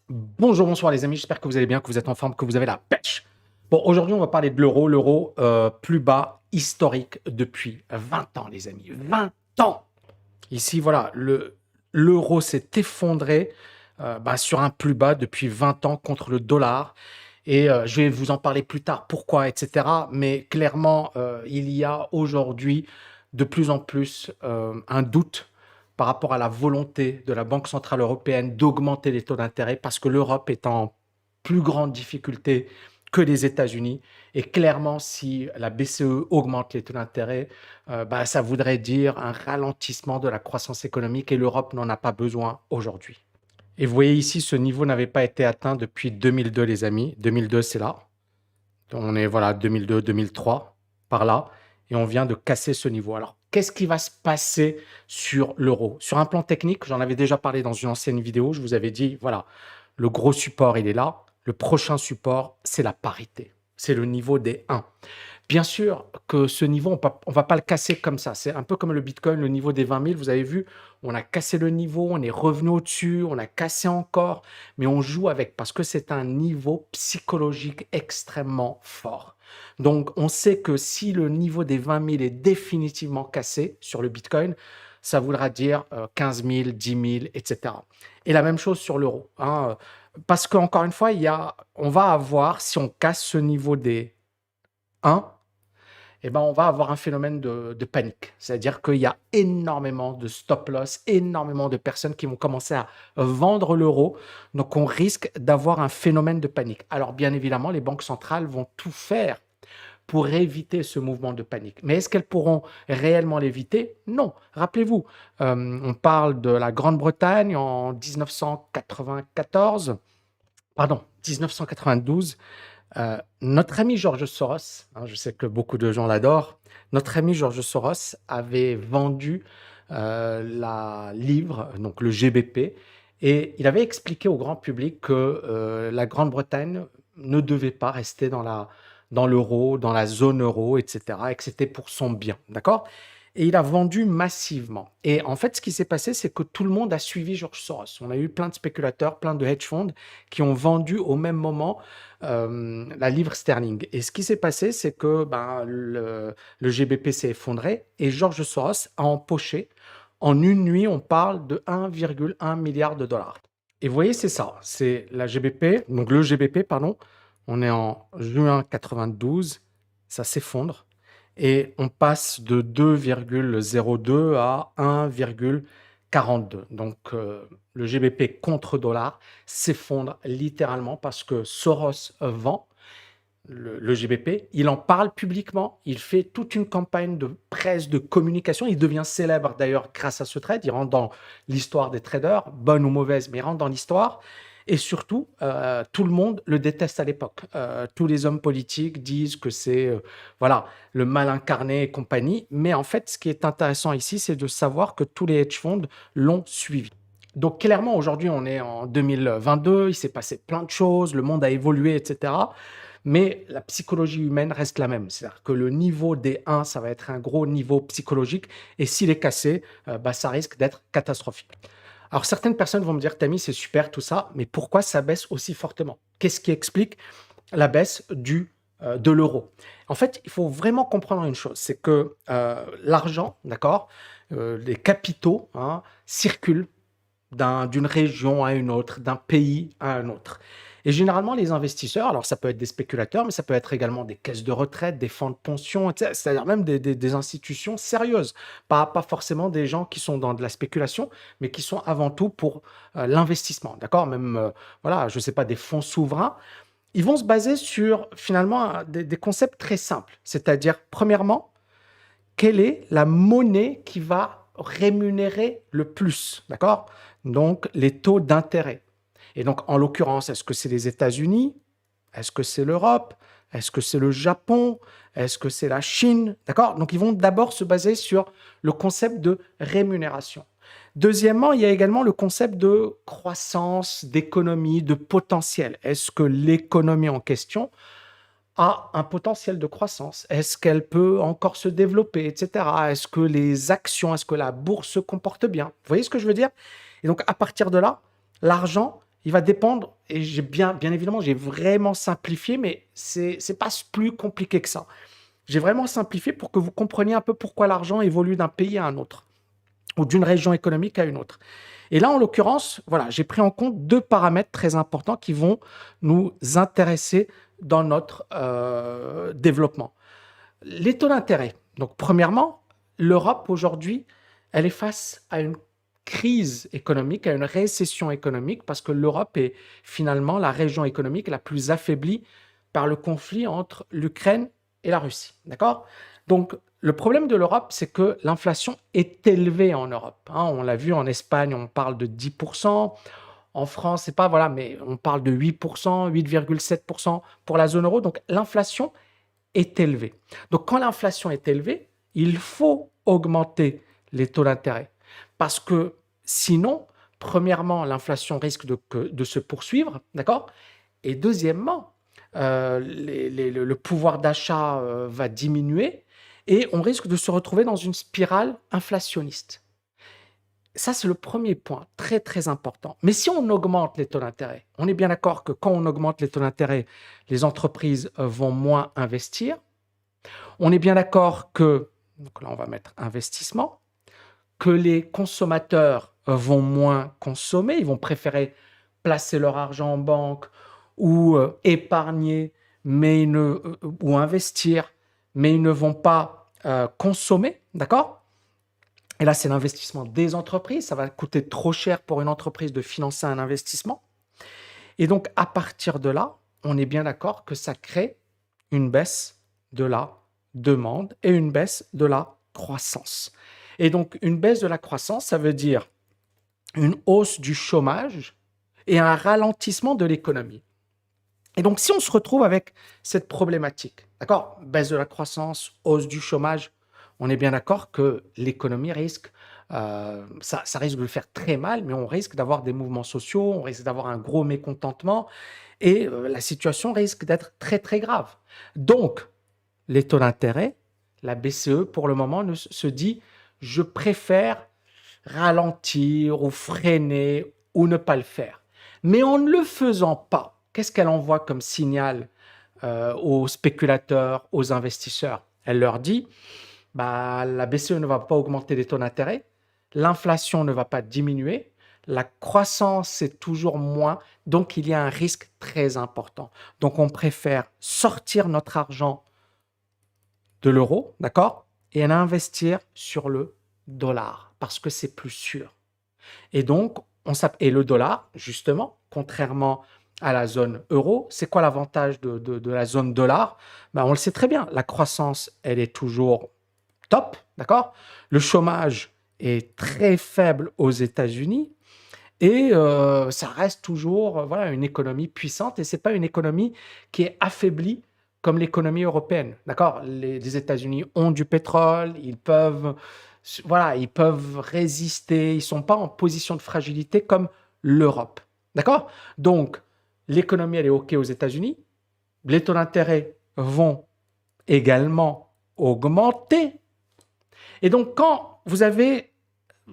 Bonjour, bonsoir les amis, j'espère que vous allez bien, que vous êtes en forme, que vous avez la pêche. Bon, aujourd'hui, on va parler de l'euro. L'euro plus bas historique depuis 20 ans, les amis. 20 ans. Ici, voilà, l'euro s'est effondré sur un plus bas depuis 20 ans contre le dollar. Et je vais vous en parler plus tard, pourquoi, etc. Mais clairement, il y a aujourd'hui de plus en plus un doute par rapport à la volonté de la Banque centrale européenne d'augmenter les taux d'intérêt parce que l'Europe est en plus grande difficulté que les États-Unis. Et clairement, si la BCE augmente les taux d'intérêt, ça voudrait dire un ralentissement de la croissance économique et l'Europe n'en a pas besoin aujourd'hui. Et vous voyez ici, ce niveau n'avait pas été atteint depuis 2002, les amis. 2002, c'est là. On est, voilà, 2002, 2003, par là. Et on vient de casser ce niveau. Alors, qu'est-ce qui va se passer sur l'euro? Sur un plan technique, j'en avais déjà parlé dans une ancienne vidéo. Je vous avais dit, voilà, le gros support, il est là. Le prochain support, c'est la parité. C'est le niveau des 1. Bien sûr que ce niveau, on va pas le casser comme ça. C'est un peu comme le Bitcoin, le niveau des 20 000. Vous avez vu, on a cassé le niveau, on est revenu au-dessus, on a cassé encore, mais on joue avec parce que c'est un niveau psychologique extrêmement fort. Donc, on sait que si le niveau des 20 000 est définitivement cassé sur le Bitcoin, ça voudra dire 15 000, 10 000, etc. Et la même chose sur l'euro, hein, parce qu'encore une fois, on va avoir, si on casse ce niveau des 1, on va avoir un phénomène de panique. C'est-à-dire qu'il y a énormément de stop loss, énormément de personnes qui vont commencer à vendre l'euro. Donc, on risque d'avoir un phénomène de panique. Alors, bien évidemment, les banques centrales vont tout faire pour éviter ce mouvement de panique. Mais est-ce qu'elles pourront réellement l'éviter? Non. Rappelez-vous, on parle de la Grande-Bretagne en 1994, pardon, 1992. Notre ami George Soros, hein, je sais que beaucoup de gens l'adorent, notre ami George Soros avait vendu la livre, donc le GBP, et il avait expliqué au grand public que la Grande-Bretagne ne devait pas rester dans l'euro, dans la zone euro, etc., et que c'était pour son bien, d'accord? Et il a vendu massivement. Et en fait, ce qui s'est passé, c'est que tout le monde a suivi George Soros. On a eu plein de spéculateurs, plein de hedge funds qui ont vendu au même moment la livre sterling. Et ce qui s'est passé, c'est que le GBP s'est effondré et George Soros a empoché, en une nuit, on parle de 1,1 milliard de dollars. Et vous voyez, c'est ça, c'est la GBP, donc le GBP, pardon, on est en juin 92, ça s'effondre et on passe de 2,02 à 1,42. Donc le GBP contre dollar s'effondre littéralement parce que Soros vend le GBP, il en parle publiquement, il fait toute une campagne de presse, de communication, il devient célèbre d'ailleurs grâce à ce trade, il rentre dans l'histoire des traders, bonne ou mauvaise, mais il rentre dans l'histoire. Et surtout, tout le monde le déteste à l'époque. Tous les hommes politiques disent que c'est voilà, le mal incarné et compagnie. Mais en fait, ce qui est intéressant ici, c'est de savoir que tous les hedge funds l'ont suivi. Donc clairement, aujourd'hui, on est en 2022, il s'est passé plein de choses, le monde a évolué, etc. Mais la psychologie humaine reste la même. C'est-à-dire que le niveau des 1, ça va être un gros niveau psychologique. Et s'il est cassé, ça risque d'être catastrophique. Alors certaines personnes vont me dire, Tammy, c'est super tout ça, mais pourquoi ça baisse aussi fortement? Qu'est-ce qui explique la baisse de l'euro? En fait, il faut vraiment comprendre une chose, c'est que l'argent, d'accord, les capitaux circulent d'une région à une autre, d'un pays à un autre. Et généralement, les investisseurs, alors ça peut être des spéculateurs, mais ça peut être également des caisses de retraite, des fonds de pension, etc., c'est-à-dire même des institutions sérieuses, pas forcément des gens qui sont dans de la spéculation, mais qui sont avant tout pour l'investissement, d'accord? Même, voilà, je ne sais pas, des fonds souverains, ils vont se baser sur finalement des concepts très simples, c'est-à-dire, premièrement, quelle est la monnaie qui va rémunérer le plus, d'accord? Donc, les taux d'intérêt. Et donc, en l'occurrence, est-ce que c'est les États-Unis? Est-ce que c'est l'Europe? Est-ce que c'est le Japon? Est-ce que c'est la Chine? D'accord? Donc, ils vont d'abord se baser sur le concept de rémunération. Deuxièmement, il y a également le concept de croissance, d'économie, de potentiel. Est-ce que l'économie en question a un potentiel de croissance? Est-ce qu'elle peut encore se développer, etc.? Est-ce que les actions, est-ce que la bourse se comporte bien? Vous voyez ce que je veux dire? Et donc, à partir de là, l'argent, il va dépendre, et bien évidemment, j'ai vraiment simplifié, mais c'est pas plus compliqué que ça. J'ai vraiment simplifié pour que vous compreniez un peu pourquoi l'argent évolue d'un pays à un autre ou d'une région économique à une autre. Et là, en l'occurrence, voilà, j'ai pris en compte 2 paramètres très importants qui vont nous intéresser dans notre, développement. Les taux d'intérêt. Donc premièrement, l'Europe aujourd'hui, elle est face à une crise économique, à une récession économique, parce que l'Europe est finalement la région économique la plus affaiblie par le conflit entre l'Ukraine et la Russie. D'accord? Donc le problème de l'Europe, c'est que l'inflation est élevée en Europe, hein. On l'a vu en Espagne, on parle de 10%. En France, c'est pas voilà, mais on parle de 8%, 8,7% pour la zone euro. Donc l'inflation est élevée. Donc quand l'inflation est élevée, il faut augmenter les taux d'intérêt. Parce que sinon, premièrement, l'inflation risque de se poursuivre, d'accord? Et deuxièmement, le pouvoir d'achat va diminuer et on risque de se retrouver dans une spirale inflationniste. Ça, c'est le premier point, très très important. Mais si on augmente les taux d'intérêt, on est bien d'accord que quand on augmente les taux d'intérêt, les entreprises vont moins investir. On est bien d'accord que, donc là on va mettre investissement, que les consommateurs vont moins consommer, ils vont préférer placer leur argent en banque ou épargner, ou investir, mais ils ne vont pas consommer, d'accord? Et là, c'est l'investissement des entreprises. Ça va coûter trop cher pour une entreprise de financer un investissement. Et donc, à partir de là, on est bien d'accord que ça crée une baisse de la demande et une baisse de la croissance. Et donc, une baisse de la croissance, ça veut dire une hausse du chômage et un ralentissement de l'économie. Et donc, si on se retrouve avec cette problématique, d'accord, baisse de la croissance, hausse du chômage, on est bien d'accord que l'économie risque, ça risque de le faire très mal, mais on risque d'avoir des mouvements sociaux, on risque d'avoir un gros mécontentement et la situation risque d'être très, très grave. Donc, les taux d'intérêt, la BCE, pour le moment, se dit, je préfère ralentir ou freiner ou ne pas le faire. Mais en ne le faisant pas, qu'est-ce qu'elle envoie comme signal aux spéculateurs, aux investisseurs? Elle leur dit, bah, la BCE ne va pas augmenter les taux d'intérêt, l'inflation ne va pas diminuer, la croissance est toujours moins, donc il y a un risque très important. Donc on préfère sortir notre argent de l'euro, d'accord, et investir sur le dollar, parce que c'est plus sûr. Et donc, et le dollar, justement, contrairement à la zone euro, c'est quoi l'avantage de la zone dollar? Ben, on le sait très bien, la croissance, elle est toujours top, d'accord? Le chômage est très faible aux États-Unis et ça reste toujours voilà, une économie puissante et ce n'est pas une économie qui est affaiblie comme l'économie européenne, d'accord? Les États-Unis ont du pétrole, voilà, ils peuvent résister, ils ne sont pas en position de fragilité comme l'Europe, d'accord? Donc, l'économie, elle est OK aux États-Unis, les taux d'intérêt vont également augmenter. Et donc, quand vous avez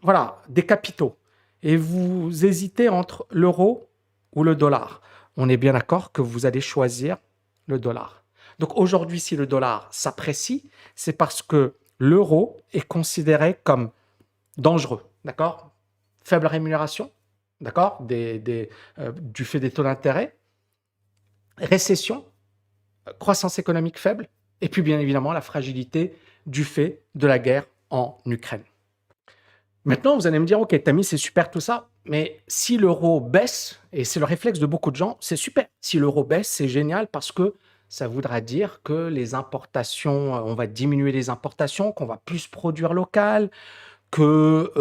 voilà, des capitaux et vous hésitez entre l'euro ou le dollar, on est bien d'accord que vous allez choisir le dollar. Donc aujourd'hui, si le dollar s'apprécie, c'est parce que l'euro est considéré comme dangereux, d'accord? Faible rémunération, d'accord? Du fait des taux d'intérêt, récession, croissance économique faible, et puis bien évidemment la fragilité du fait de la guerre en Ukraine. Maintenant, vous allez me dire, OK, Tammy, c'est super tout ça, mais si l'euro baisse, et c'est le réflexe de beaucoup de gens, c'est super. Si l'euro baisse, c'est génial parce que ça voudra dire que les importations, on va diminuer les importations, qu'on va plus produire local, que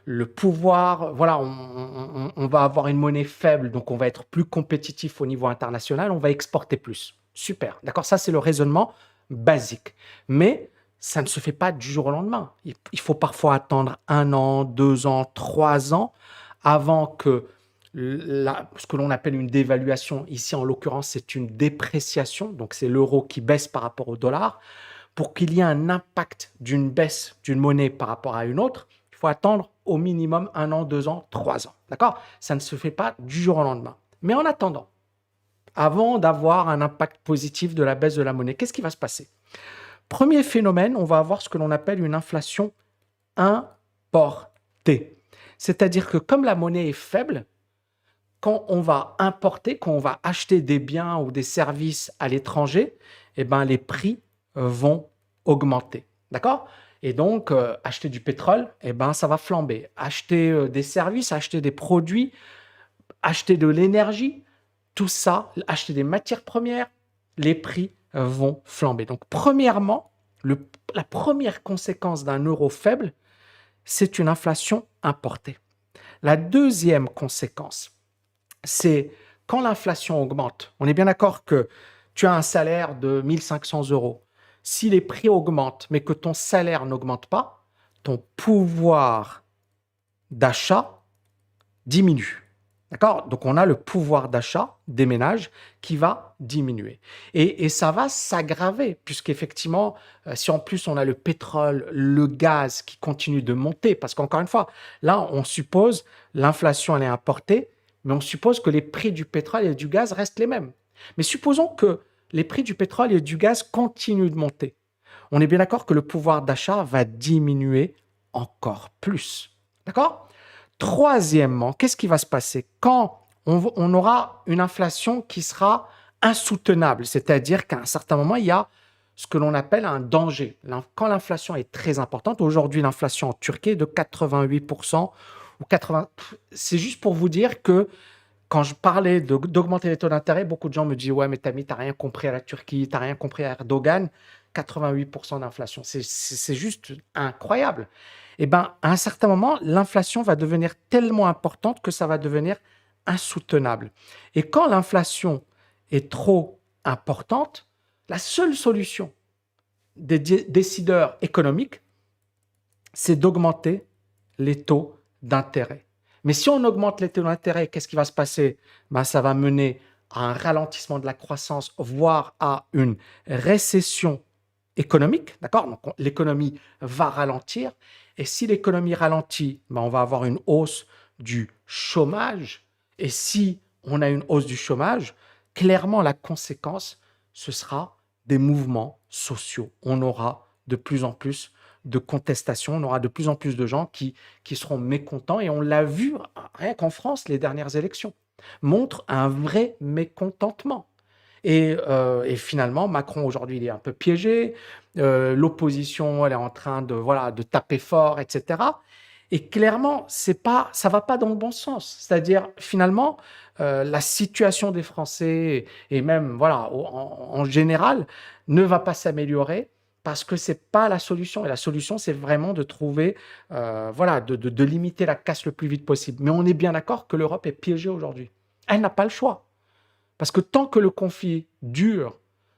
le pouvoir, voilà, on va avoir une monnaie faible, donc on va être plus compétitif au niveau international, on va exporter plus. Super, d'accord? Ça, c'est le raisonnement basique. Mais ça ne se fait pas du jour au lendemain. Il faut parfois attendre 1 an, 2 ans, 3 ans avant que ce que l'on appelle une dévaluation, ici en l'occurrence c'est une dépréciation, donc c'est l'euro qui baisse par rapport au dollar, pour qu'il y ait un impact d'une baisse d'une monnaie par rapport à une autre, il faut attendre au minimum 1 an, 2 ans, 3 ans. D'accord? Ça ne se fait pas du jour au lendemain. Mais en attendant, avant d'avoir un impact positif de la baisse de la monnaie, qu'est-ce qui va se passer? Premier phénomène, on va avoir ce que l'on appelle une inflation importée. C'est-à-dire que comme la monnaie est faible, quand on va importer, quand on va acheter des biens ou des services à l'étranger, eh ben, les prix vont augmenter. D'accord? Et donc, acheter du pétrole, eh ben, ça va flamber. Acheter des services, acheter des produits, acheter de l'énergie, tout ça, acheter des matières premières, les prix vont flamber. Donc, premièrement, la première conséquence d'un euro faible, c'est une inflation importée. La deuxième conséquence, c'est quand l'inflation augmente. On est bien d'accord que tu as un salaire de 1 500 €. Si les prix augmentent, mais que ton salaire n'augmente pas, ton pouvoir d'achat diminue. D'accord? Donc, on a le pouvoir d'achat des ménages qui va diminuer. Et ça va s'aggraver, puisqu'effectivement, si en plus on a le pétrole, le gaz qui continue de monter, parce qu'encore une fois, là, on suppose l'inflation, elle est importée, mais on suppose que les prix du pétrole et du gaz restent les mêmes. Mais supposons que les prix du pétrole et du gaz continuent de monter. On est bien d'accord que le pouvoir d'achat va diminuer encore plus. D'accord? Troisièmement, qu'est-ce qui va se passer? Quand on aura une inflation qui sera insoutenable, c'est-à-dire qu'à un certain moment, il y a ce que l'on appelle un danger. Quand l'inflation est très importante, aujourd'hui, l'inflation en Turquie est de 88% ou 80. C'est juste pour vous dire que quand je parlais d'augmenter les taux d'intérêt, beaucoup de gens me disent: ouais, mais Tammy, t'as rien compris à la Turquie, t'as rien compris à Erdogan. 88% d'inflation, c'est juste incroyable. Et ben, à un certain moment, l'inflation va devenir tellement importante que ça va devenir insoutenable. Et quand l'inflation est trop importante, la seule solution des décideurs économiques, c'est d'augmenter les taux d'intérêt. Mais si on augmente les taux d'intérêt, qu'est-ce qui va se passer? Ben, ça va mener à un ralentissement de la croissance, voire à une récession économique. D'accord? Donc, l'économie va ralentir. Et si l'économie ralentit, ben, on va avoir une hausse du chômage. Et si on a une hausse du chômage, clairement, la conséquence, ce sera des mouvements sociaux. On aura de plus en plus de contestation, on aura de plus en plus de gens qui seront mécontents. Et on l'a vu, rien qu'en France, les dernières élections montrent un vrai mécontentement. Et finalement, Macron, aujourd'hui, il est un peu piégé. L'opposition, elle est en train de, voilà, de taper fort, etc. Et clairement, ça va pas dans le bon sens. C'est-à-dire, finalement, la situation des Français et même, voilà, en général, ne va pas s'améliorer parce que c'est pas la solution. Et la solution, c'est vraiment de trouver, voilà, de limiter la casse le plus vite possible. Mais on est bien d'accord que l'Europe est piégée aujourd'hui. Elle n'a pas le choix. Parce que tant que le conflit dure,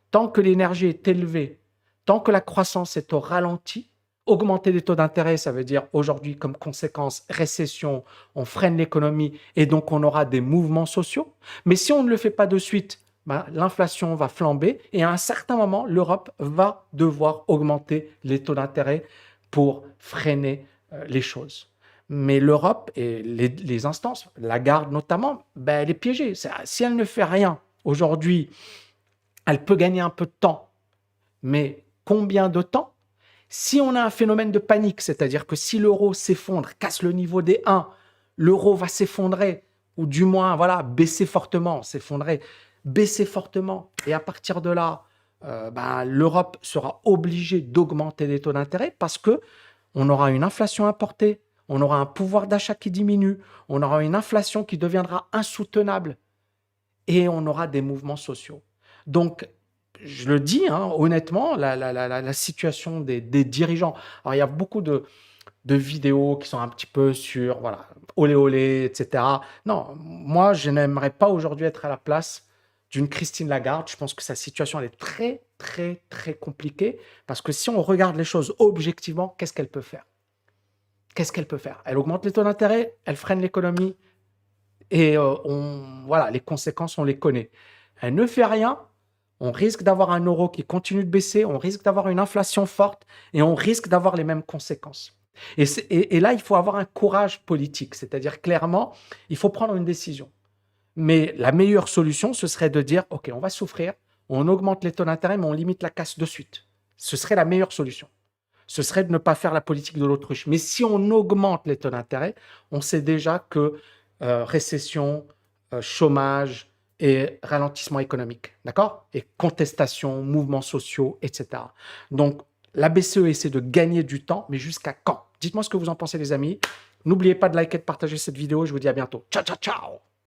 tant que l'énergie est élevée, tant que la croissance est au ralenti, augmenter les taux d'intérêt, ça veut dire aujourd'hui comme conséquence récession, on freine l'économie et donc on aura des mouvements sociaux. Mais si on ne le fait pas de suite, ben, l'inflation va flamber et à un certain moment, l'Europe va devoir augmenter les taux d'intérêt pour freiner les choses. Mais l'Europe et les instances, la Lagarde notamment, ben, elle est piégée. Si elle ne fait rien aujourd'hui, elle peut gagner un peu de temps. Mais combien de temps? Si on a un phénomène de panique, c'est-à-dire que si l'euro s'effondre, casse le niveau des 1, l'euro va s'effondrer, ou du moins voilà, baisser fortement, s'effondrer, baisser fortement. Et à partir de là, ben, l'Europe sera obligée d'augmenter les taux d'intérêt parce que on aura une inflation importée, on aura un pouvoir d'achat qui diminue, on aura une inflation qui deviendra insoutenable et on aura des mouvements sociaux. Donc, je le dis hein, honnêtement, la situation des dirigeants. Alors, il y a beaucoup de vidéos qui sont un petit peu sur, voilà, olé olé, etc. Non, moi, je n'aimerais pas aujourd'hui être à la place d'une Christine Lagarde. Je pense que sa situation, elle est très, très, très compliquée parce que si on regarde les choses objectivement, qu'est-ce qu'elle peut faire? Qu'est-ce qu'elle peut faire? Elle augmente les taux d'intérêt, elle freine l'économie et voilà, les conséquences, on les connaît. Elle ne fait rien, on risque d'avoir un euro qui continue de baisser, on risque d'avoir une inflation forte et on risque d'avoir les mêmes conséquences. Et là, il faut avoir un courage politique, c'est-à-dire clairement, il faut prendre une décision. Mais la meilleure solution, ce serait de dire, OK, on va souffrir, on augmente les taux d'intérêt, mais on limite la casse de suite. Ce serait la meilleure solution. Ce serait de ne pas faire la politique de l'autruche. Mais si on augmente les taux d'intérêt, on sait déjà que récession, chômage et ralentissement économique, d'accord? Et contestation, mouvements sociaux, etc. Donc, la BCE essaie de gagner du temps, mais jusqu'à quand? Dites-moi ce que vous en pensez, les amis. N'oubliez pas de liker et de partager cette vidéo. Je vous dis à bientôt. Ciao, ciao, ciao!